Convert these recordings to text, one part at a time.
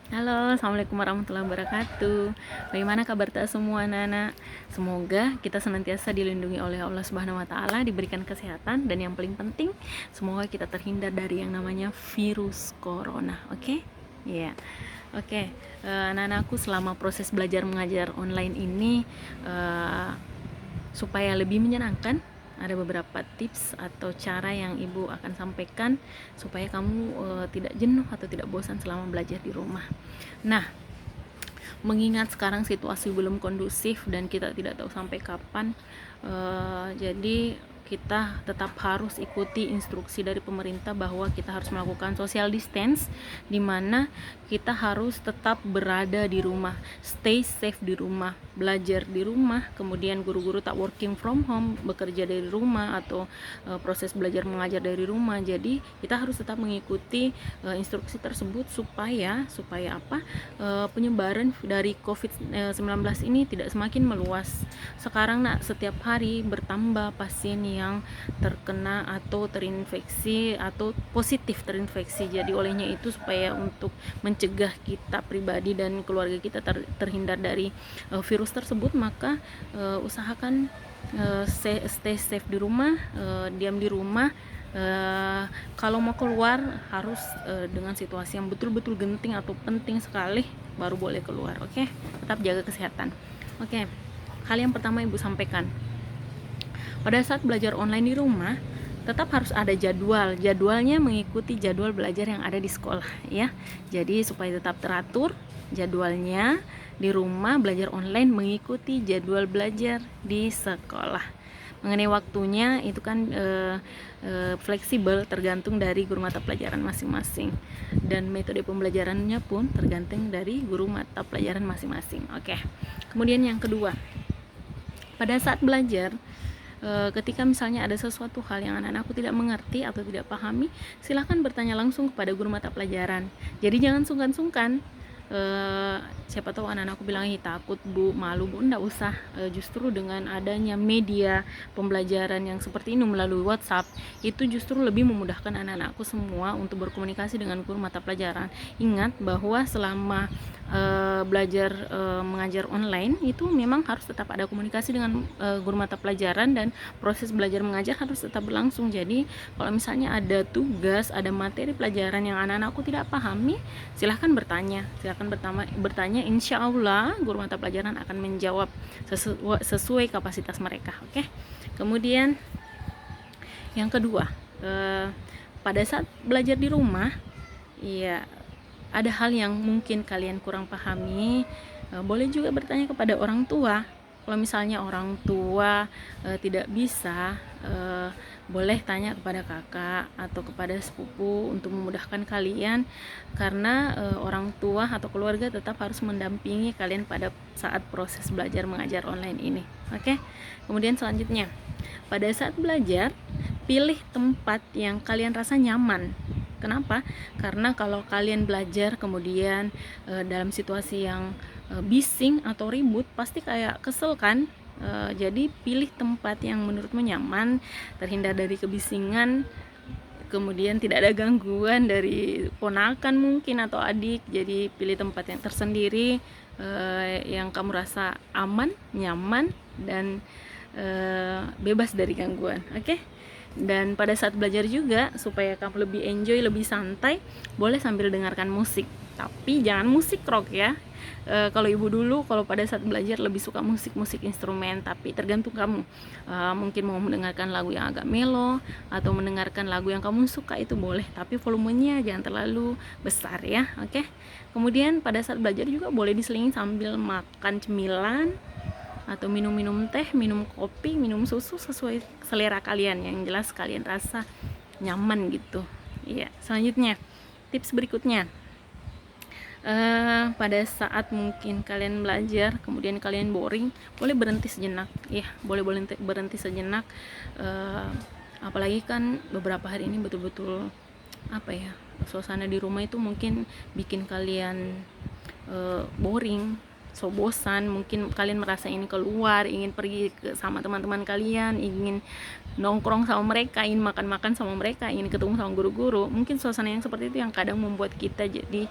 Halo, assalamualaikum warahmatullahi wabarakatuh. Bagaimana kabar tak semua anak-anak? Semoga kita senantiasa dilindungi oleh Allah Subhanahu Wa Taala, diberikan kesehatan, dan yang paling penting, semoga kita terhindar dari yang namanya virus corona. Oke? Ya, oke. Anak-anakku, selama proses belajar mengajar online ini, supaya lebih menyenangkan, ada beberapa tips atau cara yang ibu akan sampaikan supaya kamu tidak jenuh atau tidak bosan selama belajar di rumah. Nah, mengingat sekarang situasi belum kondusif dan kita tidak tahu sampai kapan, jadi kita tetap harus ikuti instruksi dari pemerintah bahwa kita harus melakukan social distance, di mana kita harus tetap berada di rumah, stay safe di rumah, belajar di rumah, kemudian guru-guru tak working from home, bekerja dari rumah atau proses belajar mengajar dari rumah. Jadi kita harus tetap mengikuti instruksi tersebut supaya apa? Penyebaran dari COVID-19 ini tidak semakin meluas. Sekarang setiap hari bertambah pasien yang terkena atau terinfeksi atau positif terinfeksi. Jadi olehnya itu, supaya untuk mencegah kita pribadi dan keluarga kita terhindar dari virus tersebut, maka usahakan stay safe di rumah, diam di rumah. Kalau mau keluar harus dengan situasi yang betul-betul genting atau penting sekali baru boleh keluar. Oke? Tetap jaga kesehatan. Oke. Hal yang pertama ibu sampaikan, pada saat belajar online di rumah tetap harus ada jadwalnya mengikuti jadwal belajar yang ada di sekolah ya. Jadi supaya tetap teratur jadwalnya di rumah, belajar online mengikuti jadwal belajar di sekolah. Mengenai waktunya itu kan fleksibel, tergantung dari guru mata pelajaran masing-masing, dan metode pembelajarannya pun tergantung dari guru mata pelajaran masing-masing. Oke. Kemudian yang kedua, pada saat belajar, ketika misalnya ada sesuatu hal yang anak-anakku tidak mengerti atau tidak pahami, silahkan bertanya langsung kepada guru mata pelajaran. Jadi jangan sungkan-sungkan. Siapa tahu anak-anakku bilang takut bu, malu bu, enggak usah. Justru dengan adanya media pembelajaran yang seperti ini melalui WhatsApp, itu justru lebih memudahkan anak-anakku semua untuk berkomunikasi dengan guru mata pelajaran. Ingat bahwa selama belajar mengajar online itu memang harus tetap ada komunikasi dengan guru mata pelajaran, dan proses belajar mengajar harus tetap berlangsung. Jadi kalau misalnya ada tugas, ada materi pelajaran yang anak-anakku tidak pahami, silahkan bertanya, insya Allah guru mata pelajaran akan menjawab sesuai kapasitas mereka. Oke. Kemudian yang kedua, pada saat belajar di rumah, ya ada hal yang mungkin kalian kurang pahami, boleh juga bertanya kepada orang tua. Kalau misalnya orang tua tidak bisa, boleh tanya kepada kakak atau kepada sepupu untuk memudahkan kalian, karena orang tua atau keluarga tetap harus mendampingi kalian pada saat proses belajar mengajar online ini. Oke. Kemudian selanjutnya, pada saat belajar, pilih tempat yang kalian rasa nyaman. Kenapa? Karena kalau kalian belajar kemudian dalam situasi yang bising atau ribut, pasti kayak kesel kan? Jadi pilih tempat yang menurutmu nyaman, terhindar dari kebisingan, kemudian tidak ada gangguan dari ponakan mungkin atau adik. Jadi pilih tempat yang tersendiri, yang kamu rasa aman, nyaman, dan bebas dari gangguan. Oke? Dan pada saat belajar juga, supaya kamu lebih enjoy, lebih santai, boleh sambil dengarkan musik, tapi jangan musik rock ya. Kalau ibu dulu, kalau pada saat belajar lebih suka musik instrumen, tapi tergantung kamu. Mungkin mau mendengarkan lagu yang agak melo atau mendengarkan lagu yang kamu suka, itu boleh, tapi volumenya jangan terlalu besar ya. Oke. Kemudian pada saat belajar juga boleh diselingi sambil makan cemilan atau minum teh, minum kopi, minum susu, sesuai selera kalian, yang jelas kalian rasa nyaman gitu. Iya. Selanjutnya, tips berikutnya, pada saat mungkin kalian belajar kemudian kalian boring, boleh berhenti sejenak ya, boleh berhenti sejenak. Apalagi kan beberapa hari ini betul-betul suasana di rumah itu mungkin bikin kalian boring, so bosan, mungkin kalian merasa ingin keluar, ingin pergi sama teman-teman kalian, ingin nongkrong sama mereka, ingin makan-makan sama mereka, ingin ketemu sama guru-guru. Mungkin suasana yang seperti itu yang kadang membuat kita jadi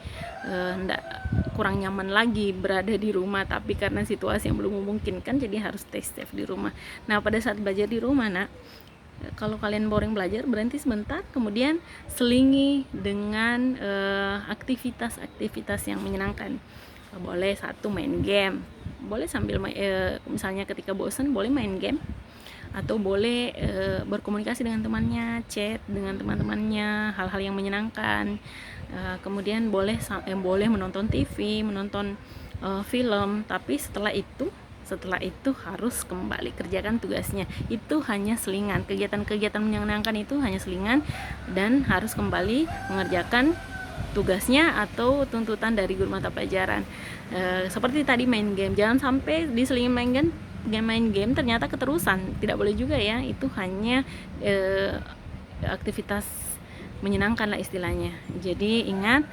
kurang nyaman lagi berada di rumah, tapi karena situasi yang belum memungkinkan jadi harus stay safe di rumah. Nah, pada saat belajar di rumah, nak, kalau kalian boring belajar, berhenti sebentar, kemudian selingi dengan aktivitas-aktivitas yang menyenangkan. Boleh satu, main game, boleh sambil misalnya ketika bosan boleh main game, atau boleh berkomunikasi dengan temannya, chat dengan teman-temannya, hal-hal yang menyenangkan. Kemudian boleh menonton TV, menonton film, tapi setelah itu harus kembali kerjakan tugasnya. Itu hanya selingan, kegiatan-kegiatan menyenangkan itu hanya selingan, dan harus kembali mengerjakan tugasnya atau tuntutan dari guru mata pelajaran. Seperti tadi main game, jangan sampai diselingin main game ternyata keterusan, tidak boleh juga ya. Itu hanya aktivitas menyenangkan lah istilahnya. Jadi ingat,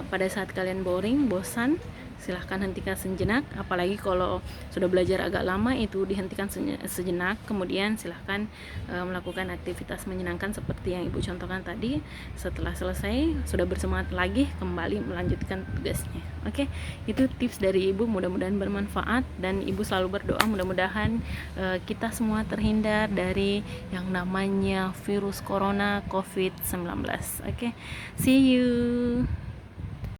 pada saat kalian boring, bosan, silahkan hentikan sejenak. Apalagi kalau sudah belajar agak lama, itu dihentikan sejenak, kemudian silahkan melakukan aktivitas menyenangkan seperti yang ibu contohkan tadi. Setelah selesai, sudah bersemangat lagi, kembali melanjutkan tugasnya. Oke, itu tips dari ibu, mudah-mudahan bermanfaat, dan ibu selalu berdoa mudah-mudahan kita semua terhindar dari yang namanya virus corona COVID-19. Oke, see you.